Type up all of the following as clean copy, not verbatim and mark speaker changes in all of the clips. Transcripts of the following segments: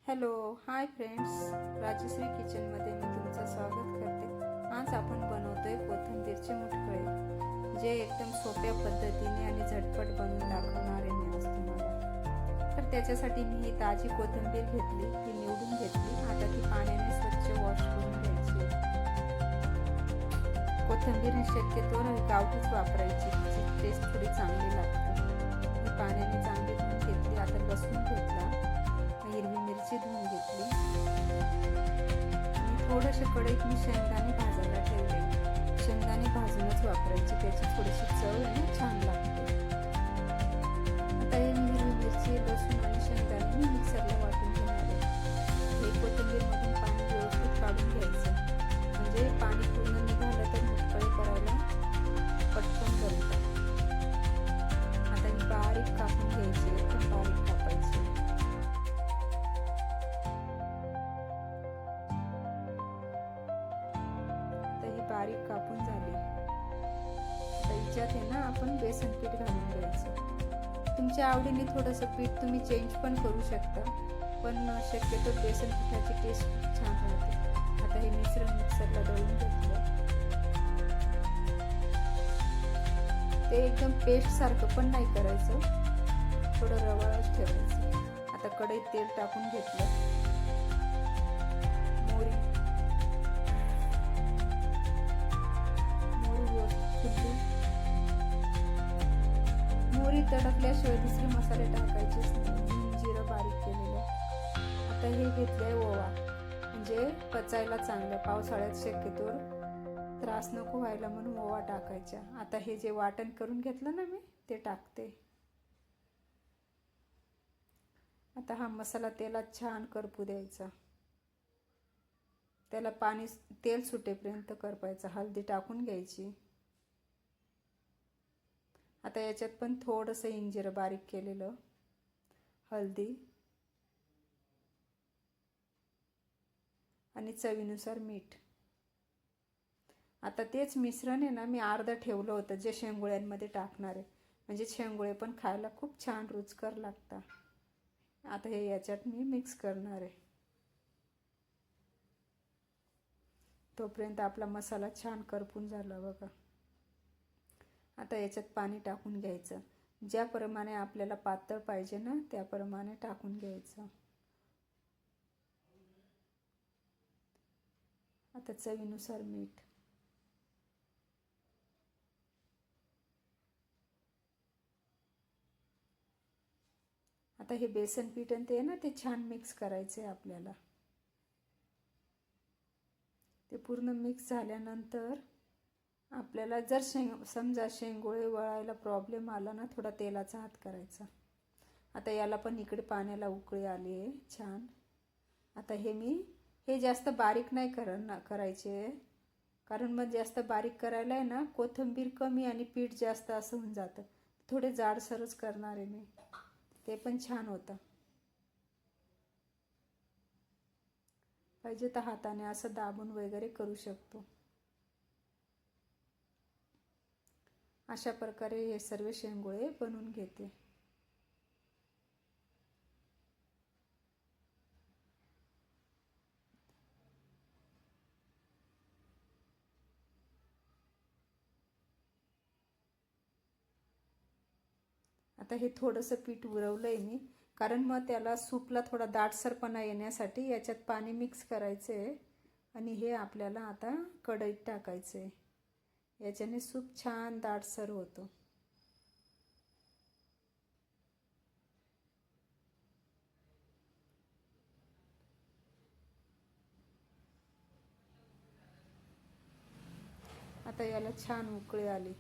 Speaker 1: Hello hi friends, Rajshri किचनमध्ये मी तुमचं स्वागत करते। आज आपण बनवतोय कोथिंबीरचे मुटकुळे, जे एकदम सोप्या पद्धतीने आणि झटपट बनवून दाखवणार आहे मी आज तुम्हाला। तर त्याच्यासाठी मी ही ताजी कोथिंबीर घेतली, ती निवडून घेतली। आता ती पाण्याने स्वच्छ वॉश करून घ्यायची। कोथिंबीर शक्यतो गावठीच वापरायची, तिची टेस्ट थोडी चांगली लागते। ही पाण्याने चांगली धुवून घेतली। आता लसूण घेतला, हिरवी मिरची धुवून घेतली आणि थोडेसे कढईत मी शेंगदाणे भाजायला ठेवले। शेंगदाणे भाजूनच वापरायची, त्याची थोडीशी चव छान लागते। आता हे हिरवी मिरची, लसूण आणि शेंगदाणे मी मिक्सरला वाटून घेणार आहे। हे कोथिंबीरमधून पाणी व्यवस्थित काढून घ्यायचं, म्हणजे पाणी पूर्ण निघालं तर मुटकुळे करायला पटकन जमतात। आता ही बारीक कापून घ्यायची, एकदम बारीक कापायची। बारीक कापून झाली। आता हिच्यात आहे ना आपण बेसन पीठ घालून घ्यायचं। तुमच्या आवडीने थोडंसं पीठ तुम्ही चेंज पण करू शकता, पण शक्यतो बेसन पिठाची टेस्ट खूप छान राहते। आता हे मिश्रण मिक्सरला दळून घेतलं। ते एकदम पेस्ट सारखं पण नाही करायचं, थोडं रवाळच ठेवायचं। आता कढईत तेल टाकून घेतलं। मोहरी तडकल्याशिवाय दुसरे मसाले टाकायचेच नाही। जिरं बारीक केलेलं। आता हे घेतलंय ओवा, म्हणजे पचायला चांगलं। पावसाळ्यात शक्यतो त्रास नको व्हायला म्हणून ओवा टाकायचा। आता हे जे वाटण करून घेतलं ना मी, ते टाकते। आता हा मसाला तेलात छान करपू द्यायचा, त्याला तेल सुटेपर्यंत करपायचं। हळदी टाकून घ्यायची। आता याच्यात पण थोडंसं इंजिरं बारीक केलेलं, हळदी आणि चवीनुसार मीठ। आता तेच मिश्रण आहे ना मी अर्ध ठेवलं होतं, जे शेंगुळ्यांमध्ये टाकणार आहे, म्हणजे शेंगुळे पण खायला खूप छान रुचकर लागतात। आता हे याच्यात मी मिक्स करणार आहे। तोपर्यंत आपला मसाला छान करपून झाला बघा। आता याच्यात पाणी टाकून घ्यायचं, ज्याप्रमाणे आपल्याला पातळ पाहिजे ना त्याप्रमाणे टाकून घ्यायचं। आता चवीनुसार मीठ। आता हे बेसन पीठ आणि ते ना ते छान मिक्स करायचं आहे आपल्याला। ते पूर्ण मिक्स झाल्यानंतर आपल्याला जर समजा शेंगोळे वळायला प्रॉब्लेम आला ना, थोडा तेलाचा हात करायचा। आता याला पण इकडे पाण्याला उकळी आली आहे छान। आता हे जास्त बारीक नाही करायचे, कारण मग जास्त बारीक करायला आहे ना कोथिंबीर कमी आणि पीठ जास्त असं होऊन जातं। थोडे जाडसरच करणार आहे मी, ते पण छान होतं। पाहिजे तर हाताने असं दाबून वगैरे करू शकतो। अशा प्रकारे हे सर्व शेंगोळे बनवून घेते। आता हे थोडंसं पीठ उरवलंय मी, कारण मग त्याला सूपला थोडा दाटसरपणा येण्यासाठी याच्यात पाणी मिक्स करायचं आहे आणि हे आपल्याला आता कढईत टाकायचं आहे। याच्याने सूप छान दाटसर होतो। आता याला छान उकळी आली।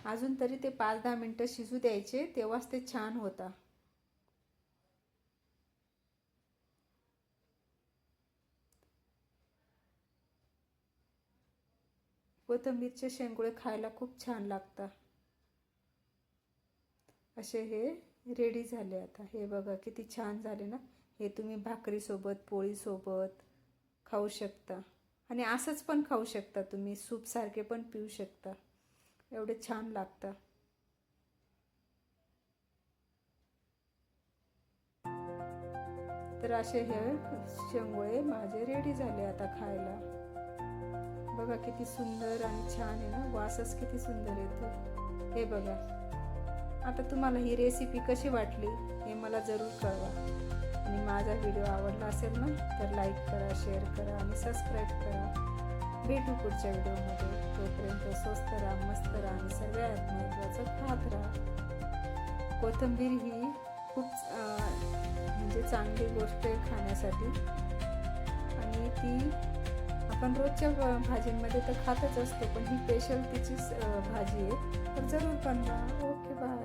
Speaker 1: अजून तरी ते 5-10 मिनटं शिजू द्यायचे, तेव्हाच ते छान होता। कोथिंबीरचे शेंगोळे खायला खूप छान लागतात। असे हे रेडी झाले। आता हे बघा किती छान झाले ना। हे तुम्ही भाकरीसोबत, पोळीसोबत खाऊ शकता आणि असंच पण खाऊ शकता तुम्ही, सूपसारखे पण पिऊ शकता, एवढे छान लागतं। तर असे हे शेंगोळे माझे रेडी झाले आता खायला. बघा किती सुंदर आणि छान आहे ना, वासच किती सुंदर येतो. हे बघा. आता तुम्हाला ही रेसिपी कशी वाटली हे मला जरूर कळवा. आणि माझा व्हिडिओ आवडला असेल ना तर लाईक करा, शेअर करा आणि सबस्क्राईब करा. भेटू पुढच्या व्हिडिओमध्ये. तोपर्यंत स्वस्त राहा, मस्त राहा आणि सगळ्यात महत्त्वाचं खात राहा. कोथिंबीर ही खूप म्हणजे चांगली गोष्ट आहे खाण्यासाठी आणि ती आपण रोजच्या भाजींमध्ये तर खातच असतो, पण ही स्पेशल तिचीच भाजी आहे. तर जरूर बनवा. Okay, bye.